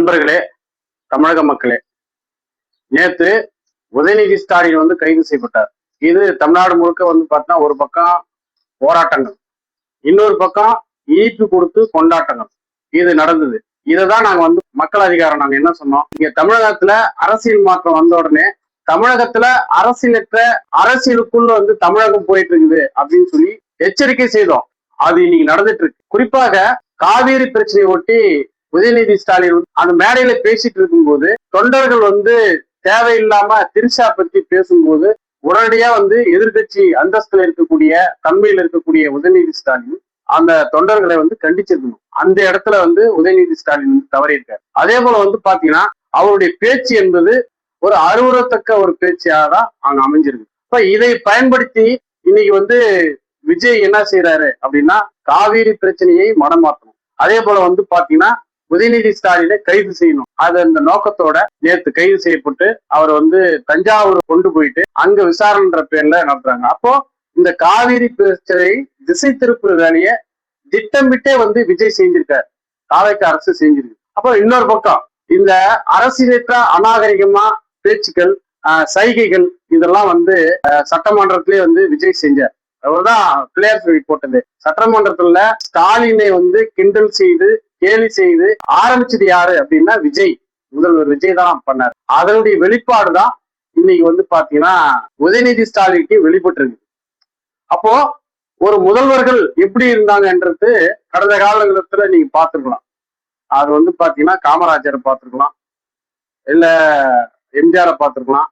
நண்பர்களே, தமிழக மக்களே, நேத்து உதயநிதி ஸ்டாலின் கைது செய்யப்பட்டார். இது தமிழ்நாடு முழுக்க பார்த்தா ஒரு பக்கம் போராட்டங்கள், இன்னொரு பக்கம் இனிப்பு கொடுத்து கொண்டாட்டங்கள் இது நடந்தது. இதைதான் நாங்க மக்கள் அதிகாரம் நாங்க என்ன சொன்னோம், இங்க தமிழகத்துல அரசியல் மாற்றம் வந்த உடனே தமிழகத்துல அரசியலற்ற அரசியலுக்குள்ள தமிழகம் போயிட்டு இருக்குது அப்படின்னு சொல்லி எச்சரிக்கை செய்தோம். அது இன்னைக்கு நடந்துட்டு இருக்கு. குறிப்பாக காவிரி பிரச்சனையை ஒட்டி உதயநிதி ஸ்டாலின் அந்த மேடையில பேசிட்டு இருக்கும்போது தொண்டர்கள் தேவையில்லாம திரிஷா பத்தி பேசும்போது உடனடியா எதிர்கட்சி அந்தஸ்துல இருக்கக்கூடிய தன்மையில் இருக்கக்கூடிய உதயநிதி ஸ்டாலின் அந்த தொண்டர்களை கண்டிச்சிருக்கணும். அந்த இடத்துல உதயநிதி ஸ்டாலின் தவறியிருக்காரு. அதே போல பாத்தீங்கன்னா அவருடைய பேச்சு என்பது ஒரு அருவரத்தக்க ஒரு பேச்சியாக தான் அங்க அமைஞ்சிருக்கு. இப்ப இதை பயன்படுத்தி இன்னைக்கு விஜய் என்ன செய்யறாரு அப்படின்னா காவிரி பிரச்சனையை மனமாற்றணும். அதே போல பாத்தீங்கன்னா உதயநிதி ஸ்டாலினை கைது செய்யணும். அது அந்த நோக்கத்தோட நேற்று கைது செய்யப்பட்டு அவர் தஞ்சாவூர் கொண்டு போயிட்டு அங்க விசாரணைன்ற பேர்ல நடத்துறாங்க. அப்போ இந்த காவிரி பிரச்சனை திசை திருப்புற வேலையை திட்டமிட்டே விஜய் செஞ்சிருக்காரு, தாவேக அரசு செஞ்சிருக்கு. அப்போ இன்னொரு பக்கம் இந்த அரசியலற்ற அநாகரிகமா பேச்சுக்கள், சைகைகள் இதெல்லாம் சட்டமன்றத்திலே விஜய் செஞ்சார். அவர்தான் பிளேயர்ஸ் போட்டது. சட்டமன்றத்துல ஸ்டாலினை கிண்டல் செய்து கேலி செய்து ஆரம்பிச்சது யாரு அப்படின்னா விஜய், முதல்வர் விஜய் தான் பண்ணார். அதனுடைய வெளிப்பாடுதான் இன்னைக்கு பாத்தீங்கன்னா உதயநிதி ஸ்டாலினுக்கு வெளிப்பட்டு இருக்கு. அப்போ ஒரு முதல்வர்கள் எப்படி இருந்தாங்கன்றது கடந்த காலத்துல நீங்க பார்த்துருக்கலாம். அது பாத்தீங்கன்னா காமராஜரை பார்த்துருக்கலாம், இல்ல எம்ஜிஆரை பார்த்துருக்கலாம்,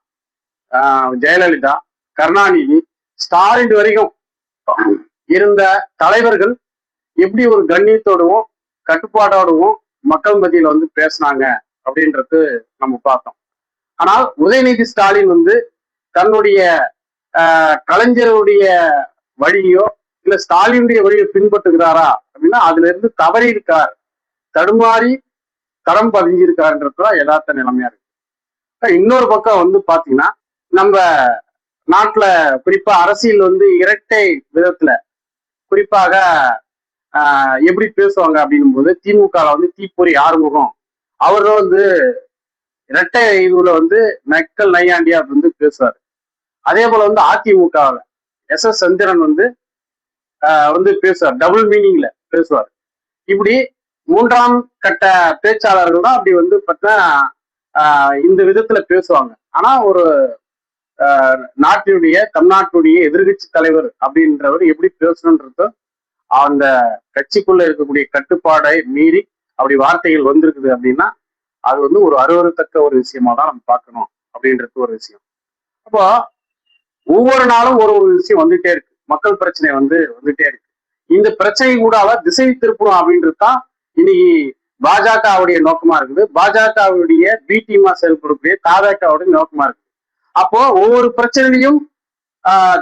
ஜெயலலிதா, கருணாநிதி, ஸ்டாலின் வரைக்கும் இருந்த தலைவர்கள் எப்படி ஒரு கண்ணியத்தோடவும் கட்டுப்பாடோடவும் மக்கள் மத்தியில பேசினாங்க அப்படின்றது நம்ம பார்த்தோம். ஆனால் உதயநிதி ஸ்டாலின் தன்னுடைய கலைஞருடைய வழியோ இல்ல ஸ்டாலினுடைய வழியை பின்பற்றுகிறாரா அப்படின்னா அதுல இருந்து தவறி இருக்கார், தடுமாறி தடம் பதிஞ்சிருக்காருன்றதுதான் யதார்த்த நிலைமையா இருக்கு. இன்னொரு பக்கம் பாத்தீங்கன்னா நம்ம நாட்டுல குறிப்பா அரசியல் இரட்டை விதத்துல குறிப்பாக எப்படி பேசுவாங்க அப்படின்னும் போது திமுக தீப்பொறி ஆறுமுகம் அவரும் இரட்டை இதுல நக்கல் நையாண்டியா பேசுவார். அதே போல அதிமுகவில் எஸ் சந்திரன் பேசுவார், டபுள் மீனிங்ல பேசுவார். இப்படி மூன்றாம் கட்ட பேச்சாளர்கள் தான் அப்படி பார்த்தீங்கன்னா இந்த விதத்துல பேசுவாங்க. ஆனா ஒரு தமிழ்நாட்டுடைய எதிர்கட்சி தலைவர் அப்படின்றவர் எப்படி பேசணுன்றது அந்த கட்சிக்குள்ள இருக்கக்கூடிய கட்டுப்பாடை மீறி அப்படி வார்த்தைகள் வந்திருக்குது அப்படின்னா அது ஒரு அருவருத்தக்க ஒரு விஷயமா தான் நம்ம பார்க்கணும் அப்படின்றது ஒரு விஷயம். அப்போ ஒவ்வொரு நாளும் ஒரு ஒரு விஷயம் வந்துட்டே இருக்கு, மக்கள் பிரச்சனை வந்துட்டே இருக்கு. இந்த பிரச்சனை கூட திசை திருப்பணும் அப்படின்றது தான் இன்னைக்கு பாஜகவுடைய நோக்கமா இருக்குது. பாஜகவுடைய பி டீமா செயல்படக்கூடிய தாவேகாவுடைய நோக்கமா இருக்குது. அப்போ ஒவ்வொரு பிரச்சனையும்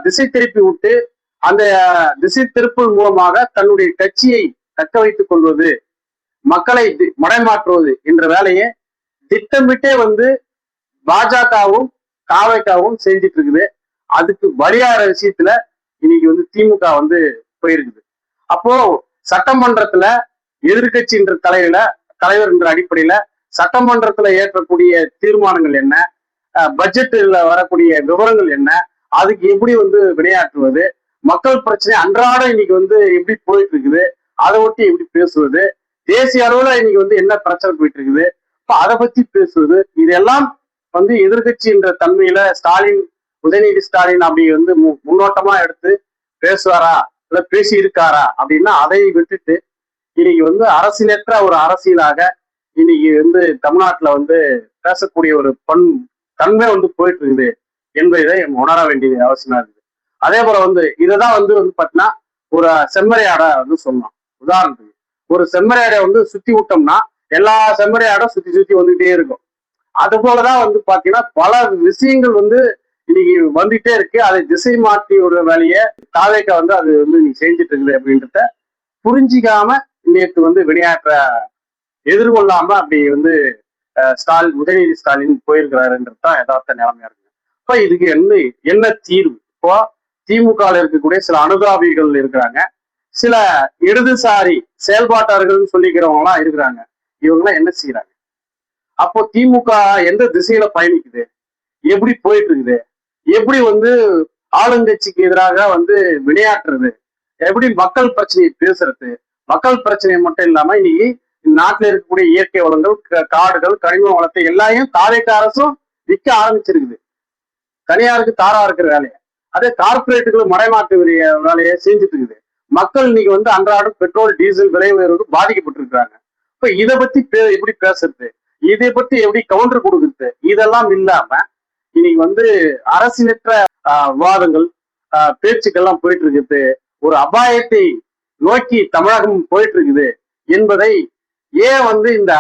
திசை திருப்பி விட்டு அந்த திசை திருப்பல் மூலமாக தன்னுடைய கட்சியை தக்க வைத்துக் கொள்வது, மக்களை மடைமாற்றுவது என்ற வேலையை திட்டமிட்டே பாஜகவும் தாவேகாவும் செஞ்சுட்டு இருக்குது. அதுக்கு பலியாற விஷயத்துல இன்னைக்கு திமுக போயிருக்குது. அப்போ சட்டமன்றத்துல எதிர்கட்சின்ற தலைவர் என்ற அடிப்படையில சட்டமன்றத்துல ஏற்றக்கூடிய தீர்மானங்கள் என்ன, பட்ஜெட்ல வரக்கூடிய விவரங்கள் என்ன, அதுக்கு எப்படி விளையாட்டுவது, மக்கள் பிரச்சனை அன்றாட இன்னைக்கு எப்படி போயிட்டு இருக்குது, அதை ஒட்டி எப்படி பேசுவது, தேசிய அளவுல இன்னைக்கு என்ன பிரச்சனை போயிட்டு இருக்குது, அதை பத்தி பேசுவது, இதெல்லாம் எதிர்கட்சி என்ற தன்மையில ஸ்டாலின் உதயநிதி ஸ்டாலின் அப்படி முன்னோட்டமா எடுத்து பேசுவாரா இல்ல பேசி இருக்காரா அப்படின்னா அதை விட்டுட்டு இன்னைக்கு அரசியலற்ற ஒரு அரசியலாக இன்னைக்கு தமிழ்நாட்டுல பேசக்கூடிய ஒரு தன்மை போயிட்டு இருக்குது என்பதை உணர வேண்டியது அவசியமா இருக்குது. அதே போல இததான் பாத்தீங்கன்னா ஒரு செம்மறியாடை சொல்லலாம். உதாரணத்துக்கு ஒரு செம்மறியாடை சுத்தி விட்டோம்னா எல்லா செம்மறியாடும் சுத்தி சுத்தி வந்துகிட்டே இருக்கும். அது போலதான் பாத்தீங்கன்னா பல விஷயங்கள் இன்னைக்கு வந்துட்டே இருக்கு. அதை திசை மாற்றி ஒரு வேலையை தாவேக அது நீ செஞ்சுட்டு இருக்குது அப்படின்றத புரிஞ்சிக்காம நேற்று விளையாட்ட எதிர்கொள்ளாம அப்படி உதயநிதி ஸ்டாலின் போயிருக்கிறாருன்றதுதான் யதார்த்த நிலைமையா இருக்கு. இப்ப இதுக்கு என்ன தீர்வு? இப்போ திமுக இருக்கக்கூடிய சில அனுதாபிகள் இருக்கிறாங்க, சில இடதுசாரி செயல்பாட்டாளர்கள் சொல்லிக்கிறவங்க எல்லாம் இருக்கிறாங்க. இவங்க எல்லாம் என்ன செய்யறாங்க? அப்போ திமுக எந்த திசையில பயணிக்குது, எப்படி போயிட்டு இருக்குது, எப்படி வந்து ஆளுங்கட்சிக்கு எதிராக வந்து விளையாட்டுறது, எப்படி மக்கள் பிரச்சனையை பேசுறது, மக்கள் பிரச்சனை மட்டும் இல்லாம இன்னைக்கு நாட்டுல இருக்கக்கூடிய இயற்கை வளங்கள், காடுகள், கனிம வளத்தை எல்லாரையும் தாவேக அரசும் விற்க ஆரம்பிச்சிருக்குது. தனியாருக்கு தாரா இருக்கிற வேலையை, அதே கார்பரேட்டுகள் மடைமாற்று வேலையை செஞ்சுட்டு இருக்குது. மக்கள் இன்னைக்கு வந்து அன்றாடம் பெட்ரோல் டீசல் விலை உயர்வுக்கு பாதிக்கப்பட்டிருக்கிறாங்க. இப்ப இதை பத்தி எப்படி பேசுறது, இதை பத்தி எப்படி கவுண்டர் கொடுக்குறது, இதெல்லாம் இல்லாம இன்னைக்கு வந்து அரசியலற்ற விவாதங்கள், பேச்சுக்கள்லாம் போயிட்டு இருக்குது. ஒரு அபாயத்தை நோக்கி தமிழகம் போயிட்டு இருக்குது என்பதை ஏன் வந்து இந்த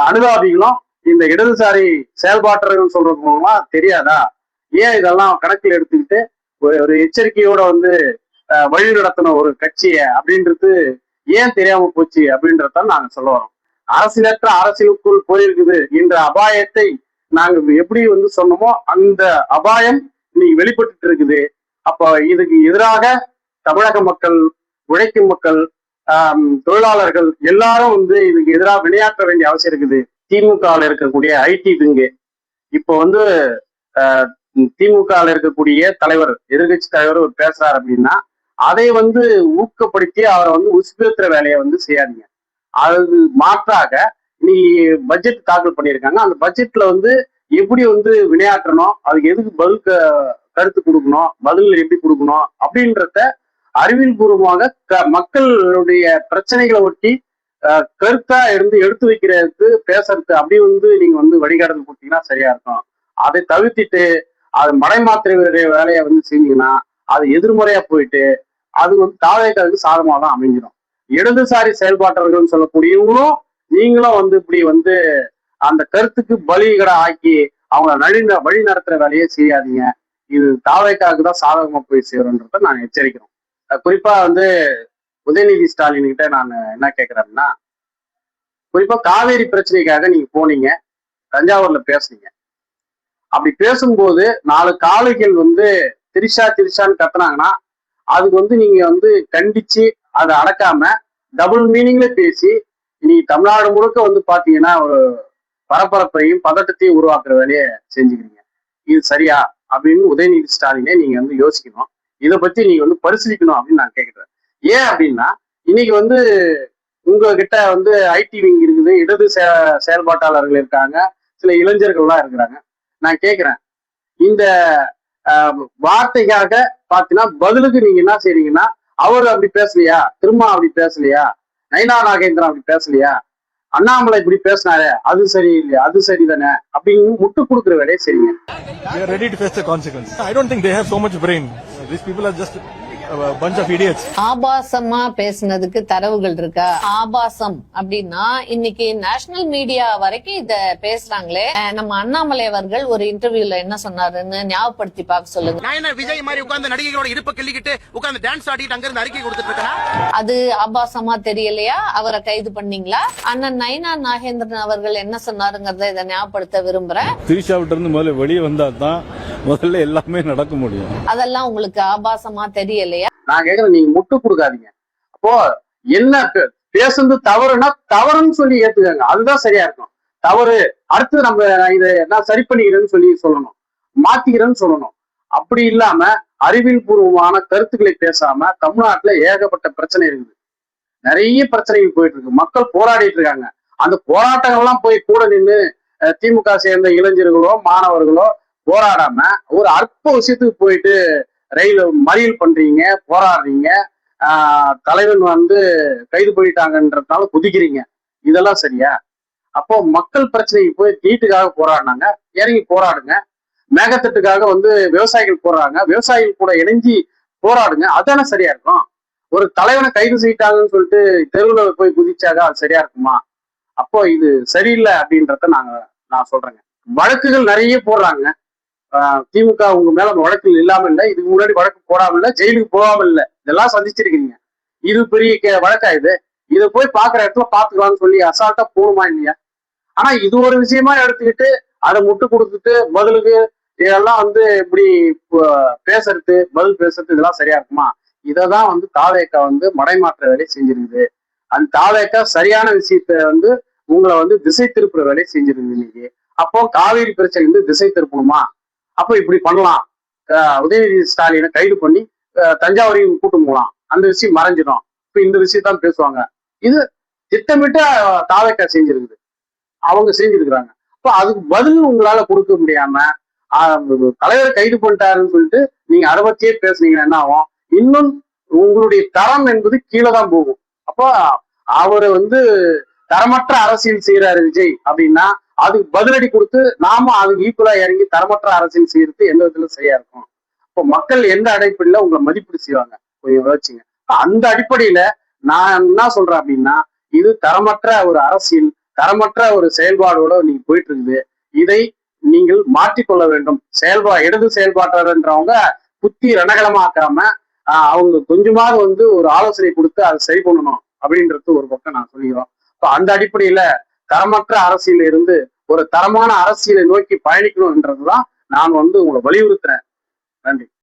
அனுதாபிகளும் இந்த இடதுசாரி செயல்பாட்டர்கள் சொல்றவங்கலாம் தெரியாதா? ஏன் இதெல்லாம் கணக்கில் எடுத்துக்கிட்டு ஒரு எச்சரிக்கையோட வந்து வழி நடத்தின ஒரு கட்சியை அப்படின்றது ஏன் தெரியாம போச்சு அப்படின்றதான் நாங்க சொல்ல வரோம். அரசியலற்ற அரசியலுக்குள் போயிருக்குது என்ற அபாயத்தை நாங்க எப்படி வந்து சொன்னோமோ அந்த அபாயம் இன்னைக்கு வெளிப்பட்டு இருக்குது. அப்ப இதுக்கு எதிராக தமிழக மக்கள், உழைக்கும் மக்கள், தொழிலாளர்கள் எல்லாரும் வந்து இதுக்கு எதிராக விளையாட்ட வேண்டிய அவசியம் இருக்குது. திமுகவில் இருக்கக்கூடிய ஐடி விங்கு இப்போ வந்து திமுகவில் இருக்கக்கூடிய தலைவர், எதிர்கட்சி தலைவர் பேசுறாரு அப்படின்னா அதை வந்து ஊக்கப்படுத்தி அவரை வந்து உசுப்பேத்துற வேலையை வந்து செய்யாதீங்க. அது மாற்றாக நீ பட்ஜெட் தாக்கல் பண்ணியிருக்காங்க, அந்த பட்ஜெட்ல வந்து எப்படி வந்து விளையாட்டணும், அதுக்கு எதுக்கு பதில் கருத்து கொடுக்கணும், பதில் எப்படி கொடுக்கணும் அப்படின்றத அறிவியல் பூர்வமாக மக்களுடைய பிரச்சனைகளை ஒட்டி கருத்தா எடுத்து வைக்கிறதுக்கு பேசுறது அப்படி வந்து நீங்க வந்து வழிகாட்டல் கொடுத்தீங்கன்னா சரியா இருக்கும். அதை தவிர்த்திட்டு அது மடைமாத்திர வேலையை வந்து செஞ்சீங்கன்னா அது எதிர்மறையா போயிட்டு அது வந்து தாவேக்காவுக்கு சாதமாக தான் அமைஞ்சிடும். இடதுசாரி செயல்பாட்டர்கள் சொல்லக்கூடியவங்களும் நீங்களும் வந்து இப்படி வந்து அந்த கருத்துக்கு பலிகடை ஆக்கி அவங்க வழி நடத்துற வேலையே செய்யாதீங்க. இது தாவேக்காவுக்கு தான் சாதகமா போய் சேரும்ன்றத நான் எச்சரிக்கிறோம். குறிப்பா வந்து உதயநிதி ஸ்டாலின் கிட்ட நான் என்ன கேட்கிறேன்னா, குறிப்பா காவேரி பிரச்சனைக்காக நீங்க போனீங்க, தஞ்சாவூர்ல பேசுனீங்க. அப்படி பேசும்போது 4 காளைகள் வந்து திரிஷான்னு கத்துனாங்கன்னா அதுக்கு வந்து நீங்க வந்து கண்டிச்சு அதை அடக்காம டபுள் மீனிங்ல பேசி இன்னைக்கு தமிழ்நாடு முழுக்க வந்து பாத்தீங்கன்னா ஒரு பரபரப்பையும் பதட்டத்தையும் உருவாக்குற வேலையை செஞ்சுக்கிறீங்க. இது சரியா அப்படின்னு உதயநிதி ஸ்டாலினே நீங்க வந்து யோசிக்கணும். இதை பத்தி நீங்க வந்து பரிசீலிக்கணும் அப்படின்னு நான் கேட்கிறேன். ஏன் அப்படின்னா இன்னைக்கு வந்து உங்ககிட்ட வந்து ஐடி விங் இருக்குது, இடது செயல்பாட்டாளர்கள் இருக்காங்க, சில இளைஞர்கள்லாம் இருக்கிறாங்க. நான் கேட்கிறேன், இந்த வார்த்தைக்காக பாத்தீங்கன்னா பதிலுக்கு நீங்க என்ன செய்றீங்கன்னா, அவர் அப்படி பேசலையா, திருமா அப்படி பேசலையா, நயினா நாகேந்திரன் அப்படி பேசலையா, அண்ணாமலை இப்படி பேசினாரு, அது சரி இல்லையா, அது சரிதானே அப்படின்னு முட்டு கொடுக்குற வேலையை செய்யுங்க. They are ready to face the consequence. I don't think they have so much brain. These people are just a bunch of idiots. ஆபாசமா பேசுனதுக்கு தரவுகள் இருக்கா? ஆபாசம் அப்படின்னா இன்னைக்கு நேஷனல் மீடியா வரைக்கும் இத பேசுறாங்களே. நம்ம அண்ணாமலை அவர்கள் ஒரு இன்டர்வியூல என்ன சொன்னாருன்னு ஞாபகப்படுத்தி பார்க்க சொல்லுங்க. நான் என்ன விஜய் மாதிரி உட்கார்ந்து நடிகைகளோட இடுப்ப கிள்ளிக்கிட்டு உட்கார்ந்து டான்ஸ் ஆடிட்டு அங்க இருந்து அறிக்கை கொடுத்துட்டு இருக்கேன். அது ஆபாசமா தெரியலையா? அவரை கைது பண்ணீங்களா? அண்ணன் நயினா நாகேந்திரன் அவர்கள் என்ன சொன்னாருங்கிறத இதை ஞாபகப்படுத்த விரும்புறேன். திரிஷாவிட்ட இருந்து முதல்ல வெளியே வந்தா தான் முதல்ல எல்லாமே நடக்க முடியும். அதெல்லாம் உங்களுக்கு ஆபாசமா தெரியலையா? நான் கேக்குறேன், நீங்க முட்டு கொடுக்காதீங்க. அப்போ என்ன பேசுறது தவறுனா தவறுன்னு சொல்லி ஏத்துக்காங்க, அதுதான் சரியா இருக்கும். தவறு அடுத்து நம்ம இதை நான் சரி பண்ணிக்கிறேன்னு சொல்லணும், மாத்திக்கிறேன்னு சொல்லணும். அப்படி இல்லாம அறிவியல் பூர்வமான கருத்துக்களை பேசாம தமிழ்நாட்டுல ஏகப்பட்ட பிரச்சனை இருக்குது, நிறைய பிரச்சனைகள் போயிட்டு இருக்கு, மக்கள் போராடிட்டு இருக்காங்க. அந்த போராட்டங்கள்லாம் போய் கூட நின்று திமுக சேர்ந்த இளைஞர்களோ மாணவர்களோ போராடாம ஒரு அற்ப விஷயத்துக்கு போயிட்டு ரயில் மறியல் பண்றீங்க, போராடுறீங்க, தலைவன் வந்து கைது பண்ணிட்டாங்கன்றதுனால குதிக்கிறீங்க. இதெல்லாம் சரியா? அப்போ மக்கள் பிரச்சனைக்கு போய் நீட்டுக்காக போராடினாங்க, இறங்கி போராடுங்க. மேகத்தட்டுக்காக வந்து விவசாயிகள் போராடுங்க, விவசாயிகள் கூட இணைஞ்சி போராடுங்க. அதானே சரியா இருக்கும்? ஒரு தலைவனை கைது செய்யிட்டாங்கன்னு சொல்லிட்டு தெருவில் போய் குதிச்சாக அது சரியா இருக்குமா? அப்போ இது சரியில்லை அப்படின்றத நான் சொல்றேங்க. வழக்குகள் நிறைய போடுறாங்க. திமுக உங்க மேல வழக்குகள் இல்லாம இல்லை, இதுக்கு முன்னாடி வழக்கு போடாம இல்லை, ஜெயிலுக்கு போகாம இல்லை, இதெல்லாம் சந்திச்சிருக்கீங்க. இது பெரிய வழக்கா? இதை போய் பாக்குற இடத்துல பாத்துக்கலாம்னு சொல்லி அசால்ட்டா போகணுமா இல்லையா? ஆனா இது ஒரு விஷயமா எடுத்துக்கிட்டு அதை முட்டு கொடுத்துட்டு பதிலுக்கு இதெல்லாம் வந்து இப்படி பதில் பேசுறது இதெல்லாம் சரியா இருக்குமா? இததான் வந்து தாவேக்கா வந்து மடைமாற்ற வேலையை செஞ்சிருக்குது. அந்த தாவேக்கா சரியான விஷயத்த வந்து உங்களை வந்து திசை திருப்புற வேலையை செஞ்சிருக்கு இன்னைக்கு. அப்போ காவிரி பிரச்சனை வந்து திசை திருப்பணுமா? அப்போ இப்படி பண்ணலாம். உதயநிதி ஸ்டாலினை கைது பண்ணி தஞ்சாவூரையும் கூட்டம் போகலாம். அந்த விஷயம் மறைஞ்சிடும். இப்ப இந்த விஷயத்தான் பேசுவாங்க. இது திட்டமிட்ட தாவேக்கா செஞ்சிருக்குது. அவங்க செஞ்சிருக்கிறாங்க. அப்ப அதுக்கு பதில் உங்களால கொடுக்க முடியாம தலைவர் கைது பண்ணிட்டாருன்னு சொல்லிட்டு நீங்க அதை பத்தியே பேசுனீங்கன்னா என்ன ஆகும்? இன்னும் உங்களுடைய தரம் என்பது கீழே தான் போகும். அப்போ அவரை வந்து தரமற்ற அரசியல் செய்யறாரு விஜய் அப்படின்னா அதுக்கு பதிலடி கொடுத்து நாம அதுக்கு ஈக்குவலா இறங்கி தரமற்ற அரசியல் செய்யறது எந்த விதத்துல சரியா இருக்கும்? இப்போ மக்கள் எந்த அடிப்படையில உங்களை மதிப்பீடு செய்வாங்க? கொஞ்சம் யோசிச்சுங்க. அந்த அடிப்படையில நான் என்ன சொல்றேன் அப்படின்னா, இது தரமற்ற ஒரு அரசியல், தரமற்ற ஒரு செயல்பாடோட நீங்க போயிட்டு இருக்குது. இதை நீங்கள் மாற்றிக்கொள்ள வேண்டும். இடது செயல்பாட்டாளர்ன்றவங்க புத்தி ரணகலமாக்காம அவங்க கொஞ்சமாவது வந்து ஒரு ஆலோசனை கொடுத்து அதை சரி பண்ணணும் அப்படின்றது ஒரு பக்கம் நான் சொல்லிக்கிறோம். இப்போ அந்த அடிப்படையில தரமற்ற அரசியல இருந்து ஒரு தரமான அரசியலை நோக்கி பயணிக்கணும்ன்றதுதான் நான் வந்து உங்களை வலியுறுத்துறேன். நன்றி.